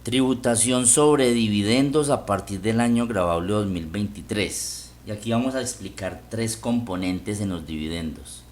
Tributación sobre dividendos a partir del año gravable 2023. Y aquí vamos a explicar tres componentes en los dividendos.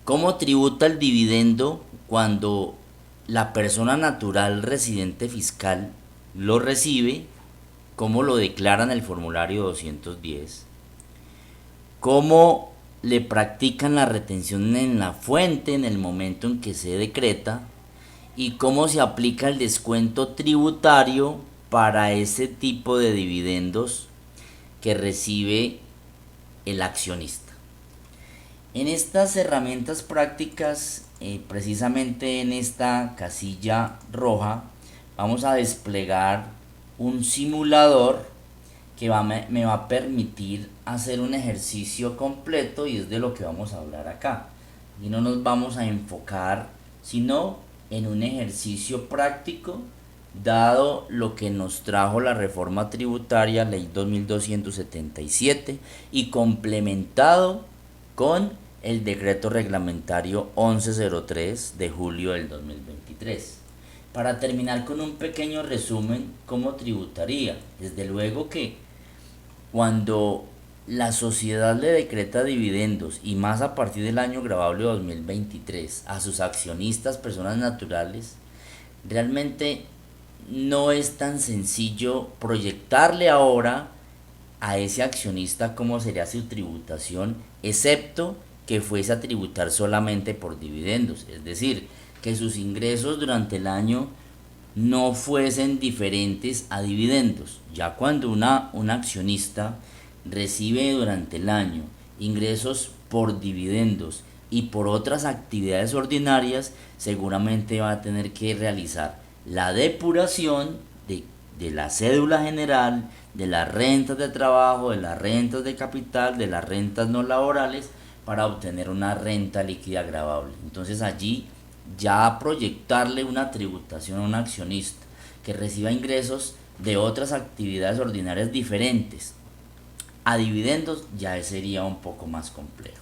¿Cómo tributa el dividendo cuando la persona natural residente fiscal lo recibe? ¿Cómo lo declara en el formulario 210? ¿Cómo le practican la retención en la fuente en el momento en que se decreta? ¿Y cómo se aplica el descuento tributario para ese tipo de dividendos que recibe el accionista? En estas herramientas prácticas, precisamente en esta casilla roja, vamos a desplegar un simulador que me va a permitir hacer un ejercicio completo, y es de lo que vamos a hablar acá. Y no nos vamos a enfocar sino en un ejercicio práctico, dado lo que nos trajo la reforma tributaria, ley 2277, y complementado con el decreto reglamentario 1103 de julio del 2023. Para terminar con un pequeño resumen, ¿cómo tributaría? Desde luego que cuando la sociedad le decreta dividendos, y más a partir del año gravable 2023, a sus accionistas, personas naturales, realmente no es tan sencillo proyectarle ahora a ese accionista cómo sería su tributación, excepto que fuese a tributar solamente por dividendos, es decir, que sus ingresos durante el año no fuesen diferentes a dividendos. Ya cuando un accionista recibe durante el año ingresos por dividendos y por otras actividades ordinarias, seguramente va a tener que realizar la depuración de la cédula general, de las rentas de trabajo, de las rentas de capital, de las rentas no laborales, para obtener una renta líquida gravable. Entonces allí ya proyectarle una tributación a un accionista que reciba ingresos de otras actividades ordinarias diferentes a dividendos ya sería un poco más complejo.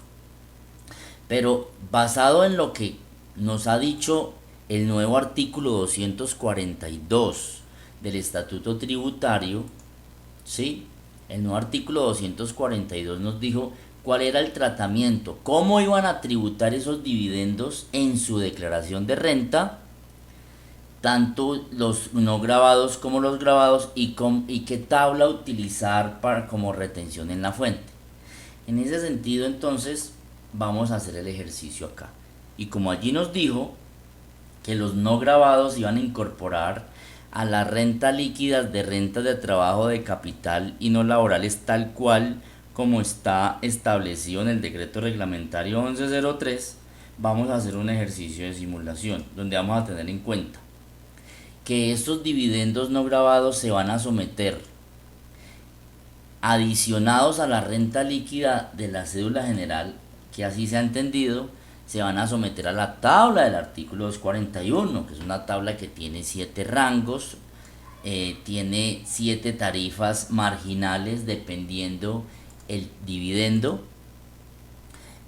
Pero basado en lo que nos ha dicho el nuevo artículo 242 del Estatuto Tributario, ¿sí? El nuevo artículo 242 nos dijo cuál era el tratamiento, cómo iban a tributar esos dividendos en su declaración de renta, tanto los no grabados como los grabados, y qué tabla utilizar para como retención en la fuente. En ese sentido, entonces, vamos a hacer el ejercicio acá. Y como allí nos dijo que los no grabados iban a incorporar a las rentas líquidas de rentas de trabajo, de capital y no laborales, tal cual como está establecido en el decreto reglamentario 1103, vamos a hacer un ejercicio de simulación donde vamos a tener en cuenta que estos dividendos no grabados se van a someter, adicionados a la renta líquida de la cédula general, que así se ha entendido, se van a someter a la tabla del artículo 241, que es una tabla que tiene 7 rangos, tiene 7 tarifas marginales dependiendo el dividendo,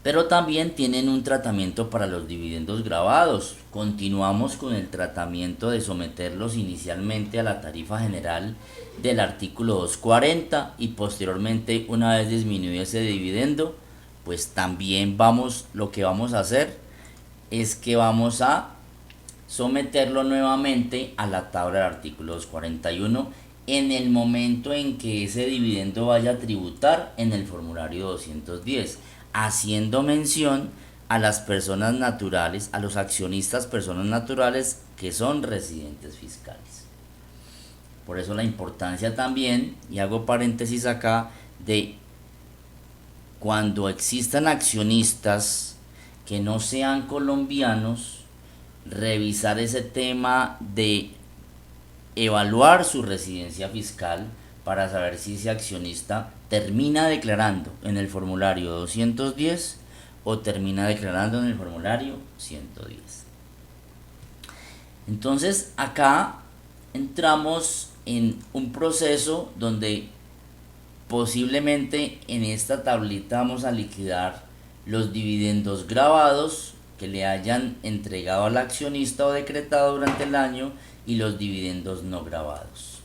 pero también tienen un tratamiento para los dividendos grabados. Continuamos con el tratamiento de someterlos inicialmente a la tarifa general del artículo 240, y posteriormente, una vez disminuido ese dividendo, pues también lo que vamos a hacer es que vamos a someterlo nuevamente a la tabla del artículo 241 en el momento en que ese dividendo vaya a tributar en el formulario 210, haciendo mención a las personas naturales, a los accionistas personas naturales que son residentes fiscales. Por eso la importancia también, y hago paréntesis acá, de cuando existan accionistas que no sean colombianos, revisar ese tema de evaluar su residencia fiscal para saber si ese accionista termina declarando en el formulario 210 o termina declarando en el formulario 110. Entonces acá entramos en un proceso donde posiblemente en esta tablita vamos a liquidar los dividendos grabados que le hayan entregado al accionista o decretado durante el año y los dividendos no grabados.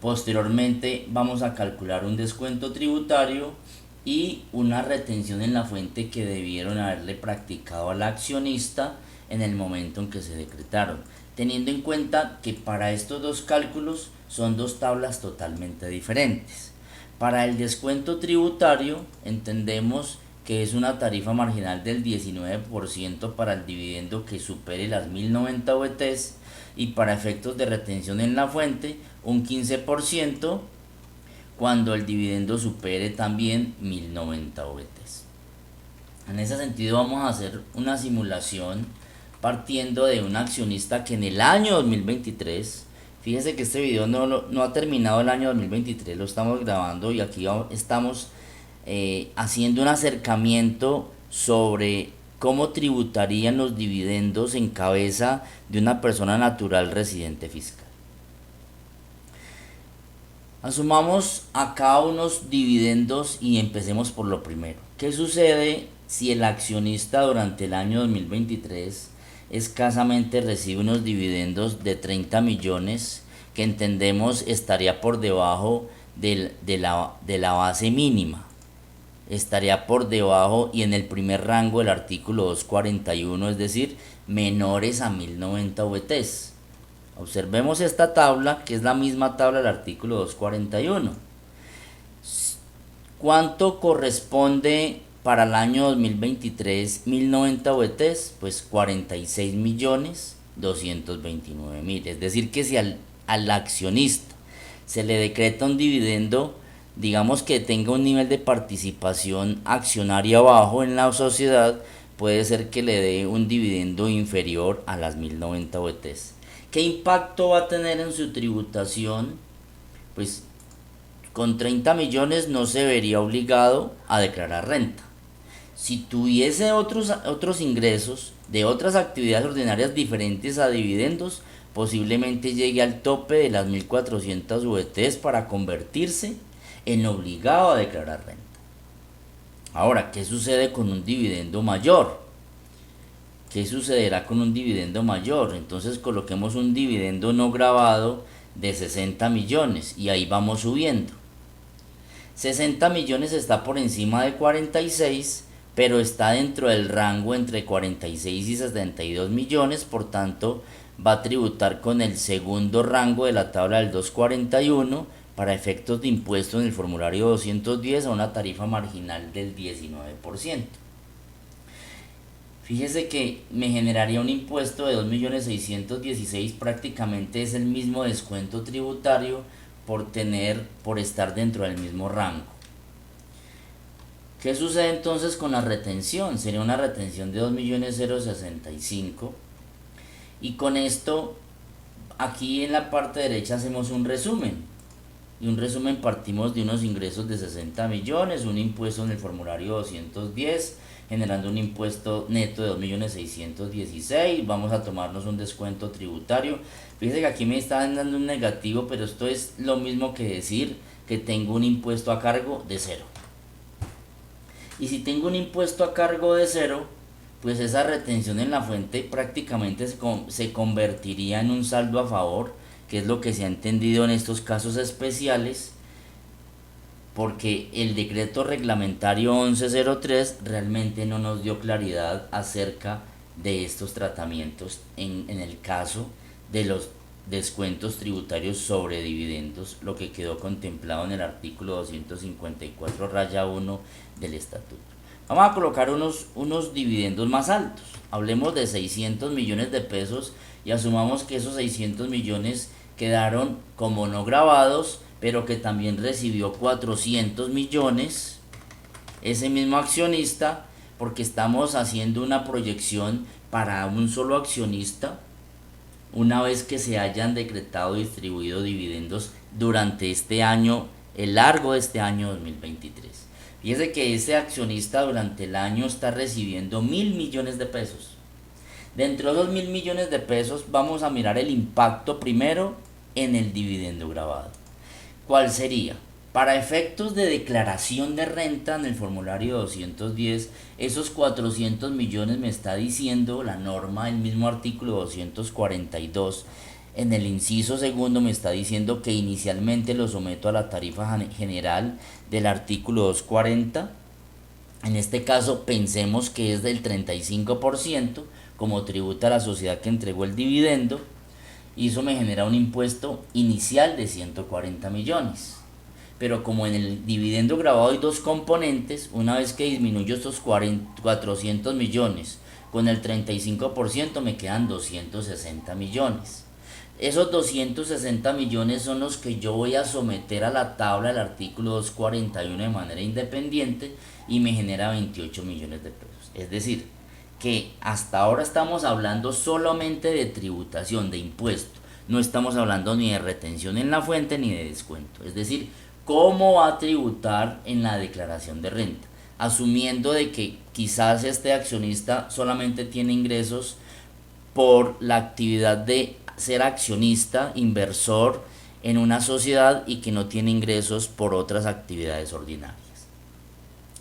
Posteriormente vamos a calcular un descuento tributario y una retención en la fuente que debieron haberle practicado al accionista en el momento en que se decretaron, teniendo en cuenta que para estos dos cálculos son dos tablas totalmente diferentes. Para el descuento tributario entendemos que es una tarifa marginal del 19% para el dividendo que supere las 1090 VTs y para efectos de retención en la fuente un 15% cuando el dividendo supere también 1090 VTs. En ese sentido vamos a hacer una simulación partiendo de un accionista que en el año 2023, fíjese que este video no ha terminado el año 2023, lo estamos grabando y aquí estamos haciendo un acercamiento sobre cómo tributarían los dividendos en cabeza de una persona natural residente fiscal. Asumamos acá unos dividendos y empecemos por lo primero. ¿Qué sucede si el accionista durante el año 2023 escasamente recibe unos dividendos de 30 millones que entendemos estaría por debajo de la base mínima? Estaría por debajo y en el primer rango del artículo 241, es decir, menores a 1090 VTs. Observemos esta tabla, que es la misma tabla del artículo 241. ¿Cuánto corresponde para el año 2023 1090 VTs? Pues 46.229.000. Es decir, que si al accionista se le decreta un dividendo, digamos que tenga un nivel de participación accionaria bajo en la sociedad, puede ser que le dé un dividendo inferior a las 1090 VTs. ¿Qué impacto va a tener en su tributación? Pues con 30 millones no se vería obligado a declarar renta. Si tuviese otros ingresos de otras actividades ordinarias diferentes a dividendos, posiblemente llegue al tope de las 1400 VTs para convertirse en obligado a declarar renta. Ahora, ¿qué sucede con un dividendo mayor? ¿Qué sucederá con un dividendo mayor? Entonces coloquemos un dividendo no grabado de 60 millones y ahí vamos subiendo. 60 millones está por encima de 46, pero está dentro del rango entre 46 y 72 millones, por tanto va a tributar con el segundo rango de la tabla del 241 para efectos de impuesto en el formulario 210 a una tarifa marginal del 19%. Fíjese que me generaría un impuesto de 2.616.000, prácticamente es el mismo descuento tributario por estar dentro del mismo rango. ¿Qué sucede entonces con la retención? Sería una retención de 2.065.000 y con esto aquí en la parte derecha hacemos un resumen. Y un resumen partimos de unos ingresos de 60 millones, un impuesto en el formulario 210, generando un impuesto neto de 2.616.000, vamos a tomarnos un descuento tributario. Fíjense que aquí me están dando un negativo, pero esto es lo mismo que decir que tengo un impuesto a cargo de cero. Y si tengo un impuesto a cargo de cero, pues esa retención en la fuente prácticamente se convertiría en un saldo a favor, que es lo que se ha entendido en estos casos especiales, porque el decreto reglamentario 1103 realmente no nos dio claridad acerca de estos tratamientos en el caso de los descuentos tributarios sobre dividendos, lo que quedó contemplado en el artículo 254-1 del estatuto. Vamos a colocar unos dividendos más altos, hablemos de 600 millones de pesos y asumamos que esos 600 millones quedaron como no grabados, pero que también recibió 400 millones ese mismo accionista, porque estamos haciendo una proyección para un solo accionista una vez que se hayan decretado y distribuido dividendos durante este año, el largo de este año 2023. Fíjese que ese accionista durante el año está recibiendo 1.000 millones de pesos. Dentro de los 1.000 millones de pesos vamos a mirar el impacto primero en el dividendo grabado. ¿Cuál sería? Para efectos de declaración de renta en el formulario 210, esos 400 millones me está diciendo la norma, el mismo artículo 242, en el inciso segundo me está diciendo que inicialmente lo someto a la tarifa general del artículo 240. En este caso pensemos que es del 35% como tributa la sociedad que entregó el dividendo, y eso me genera un impuesto inicial de 140 millones. Pero como en el dividendo grabado hay dos componentes, una vez que disminuyo estos 400 millones con el 35% me quedan 260 millones. Esos 260 millones son los que yo voy a someter a la tabla del artículo 241 de manera independiente y me genera 28 millones de pesos. Es decir, que hasta ahora estamos hablando solamente de tributación, de impuesto. No estamos hablando ni de retención en la fuente ni de descuento. Es decir, cómo va a tributar en la declaración de renta, asumiendo de que quizás este accionista solamente tiene ingresos por la actividad de ser accionista, inversor en una sociedad y que no tiene ingresos por otras actividades ordinarias.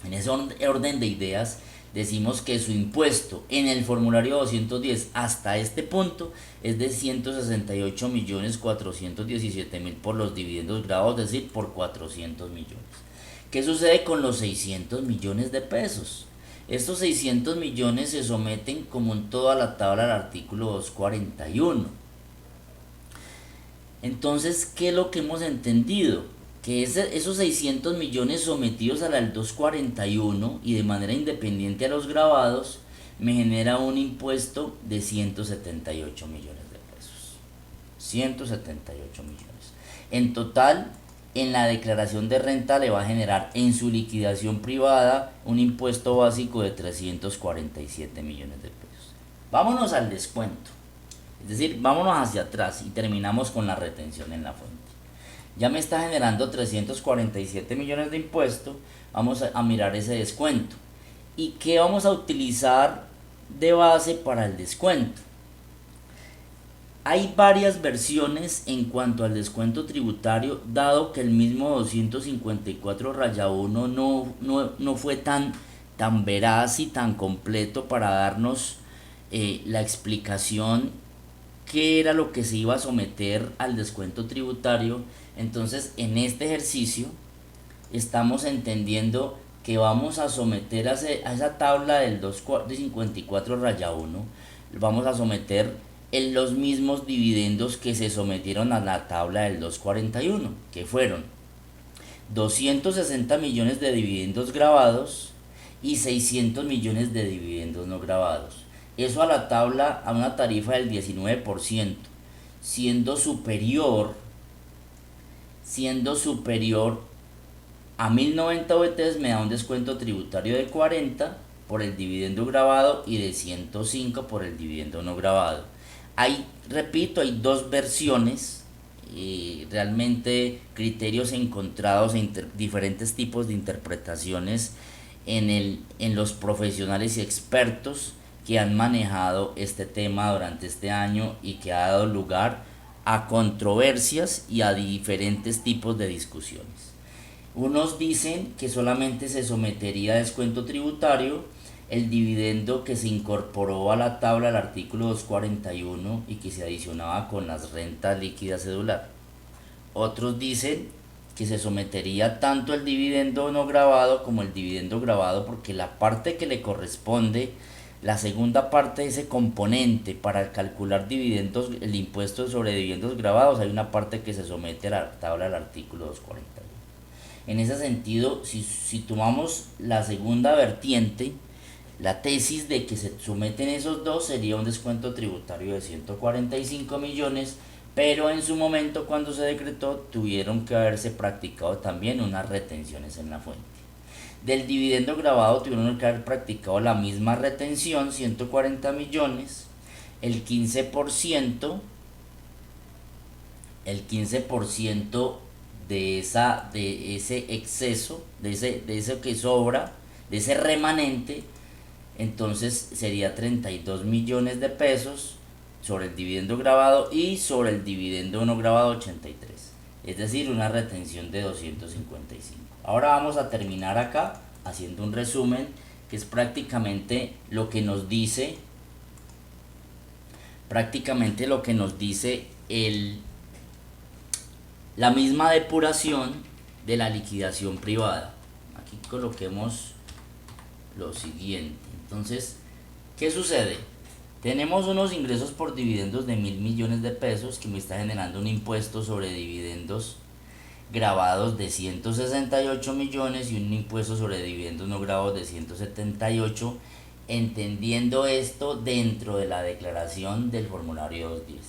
En ese orden de ideas decimos que su impuesto en el formulario 210 hasta este punto es de 168.417.000 por los dividendos grabados, es decir, por 400 millones. ¿Qué sucede con los 600 millones de pesos? Estos 600 millones se someten como en toda la tabla del artículo 241. Entonces, ¿qué es lo que hemos entendido? Que esos 600 millones sometidos a la del 241 y de manera independiente a los grabados me genera un impuesto de 178 millones de pesos. 178 millones. En total, en la declaración de renta le va a generar en su liquidación privada un impuesto básico de 347 millones de pesos. Vámonos al descuento. Es decir, vámonos hacia atrás y terminamos con la retención en la fuente. Ya me está generando 347 millones de impuesto. Vamos a mirar ese descuento. ¿Y qué vamos a utilizar de base para el descuento? Hay varias versiones en cuanto al descuento tributario, dado que el mismo 254-1 no fue tan veraz y tan completo para darnos la explicación qué era lo que se iba a someter al descuento tributario. Entonces, en este ejercicio estamos entendiendo que vamos a someter a esa tabla del 254-1, vamos a someter los mismos dividendos que se sometieron a la tabla del 241, que fueron 260 millones de dividendos grabados y 600 millones de dividendos no grabados. Eso a la tabla a una tarifa del 19%, siendo superior a 1090 VTs me da un descuento tributario de 40 por el dividendo grabado y de 105 por el dividendo no grabado. Repito, hay dos versiones, realmente criterios encontrados diferentes tipos de interpretaciones en los profesionales y expertos que han manejado este tema durante este año y que ha dado lugar a controversias y a diferentes tipos de discusiones. Unos dicen que solamente se sometería a descuento tributario el dividendo que se incorporó a la tabla del artículo 241 y que se adicionaba con las rentas líquidas cedular. Otros dicen que se sometería tanto el dividendo no grabado como el dividendo grabado, porque la parte que le corresponde, la segunda parte de ese componente para calcular dividendos, el impuesto sobre dividendos grabados, hay una parte que se somete a la tabla del artículo 241. En ese sentido, si tomamos la segunda vertiente, la tesis de que se someten esos dos, sería un descuento tributario de 145 millones, pero en su momento cuando se decretó tuvieron que haberse practicado también unas retenciones en la fuente. Del dividendo grabado tuvieron que haber practicado la misma retención, 140 millones, el 15% de ese exceso, de eso que sobra, de ese remanente, entonces sería 32 millones de pesos sobre el dividendo grabado y sobre el dividendo no grabado 83. es decir, una retención de 255. Ahora vamos a terminar acá haciendo un resumen, que es prácticamente lo que nos dice la misma depuración de la liquidación privada. Aquí coloquemos lo siguiente. Entonces, ¿qué sucede? Tenemos unos ingresos por dividendos de 1.000 millones de pesos que me está generando un impuesto sobre dividendos grabados de 168 millones y un impuesto sobre dividendos no grabados de 178, entendiendo esto dentro de la declaración del formulario 210,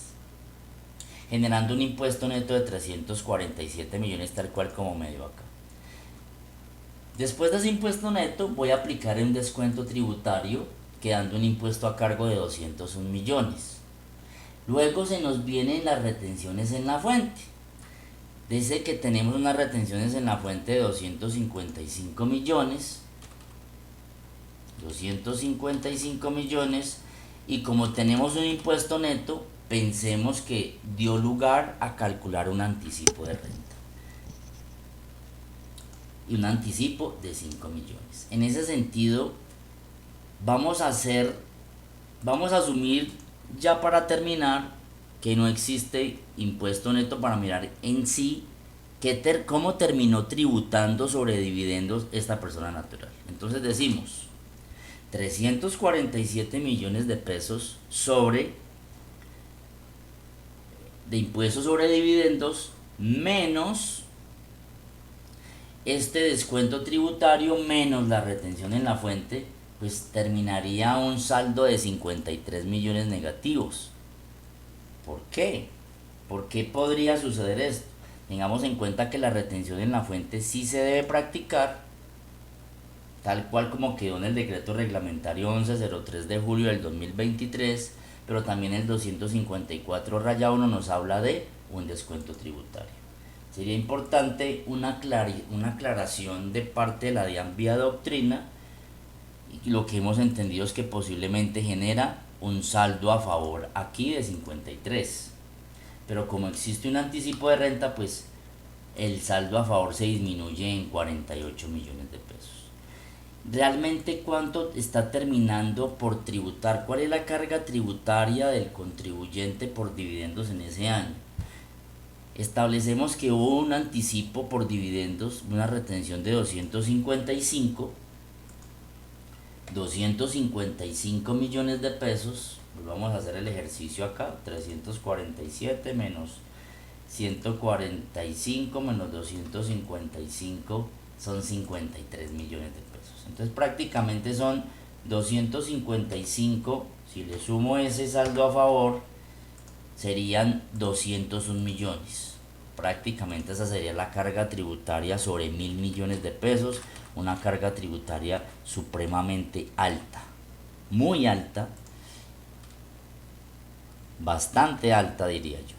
generando un impuesto neto de 347 millones tal cual como me dio acá. Después de ese impuesto neto voy a aplicar un descuento tributario quedando un impuesto a cargo de 201 millones. Luego se nos vienen las retenciones en la fuente. Dice que tenemos unas retenciones en la fuente de 255 millones. 255 millones. Y como tenemos un impuesto neto, pensemos que dio lugar a calcular un anticipo de renta. Y un anticipo de 5 millones. En ese sentido, vamos a asumir ya para terminar que no existe impuesto neto para mirar en sí cómo terminó tributando sobre dividendos esta persona natural. Entonces decimos 347 millones de pesos de impuestos sobre dividendos menos este descuento tributario menos la retención en la fuente, pues terminaría un saldo de 53 millones negativos. ¿Por qué? ¿Por qué podría suceder esto? Tengamos en cuenta que la retención en la fuente sí se debe practicar, tal cual como quedó en el decreto reglamentario 1103 de julio del 2023, pero también el 254-1 nos habla de un descuento tributario. Sería importante una aclaración de parte de la DIAN vía doctrina, y lo que hemos entendido es que posiblemente genera un saldo a favor aquí de 53, pero como existe un anticipo de renta, pues el saldo a favor se disminuye en 48 millones de pesos. Realmente, ¿cuánto está terminando por tributar? ¿Cuál es la carga tributaria del contribuyente por dividendos en ese año? Establecemos que hubo un anticipo por dividendos, una retención de 255 millones de pesos. Pues vamos a hacer el ejercicio acá. 347 menos 145 menos 255 son 53 millones de pesos. Entonces prácticamente son 255, si le sumo ese saldo a favor, serían 201 millones. Prácticamente esa sería la carga tributaria sobre 1.000 millones de pesos, una carga tributaria supremamente alta, muy alta, bastante alta diría yo.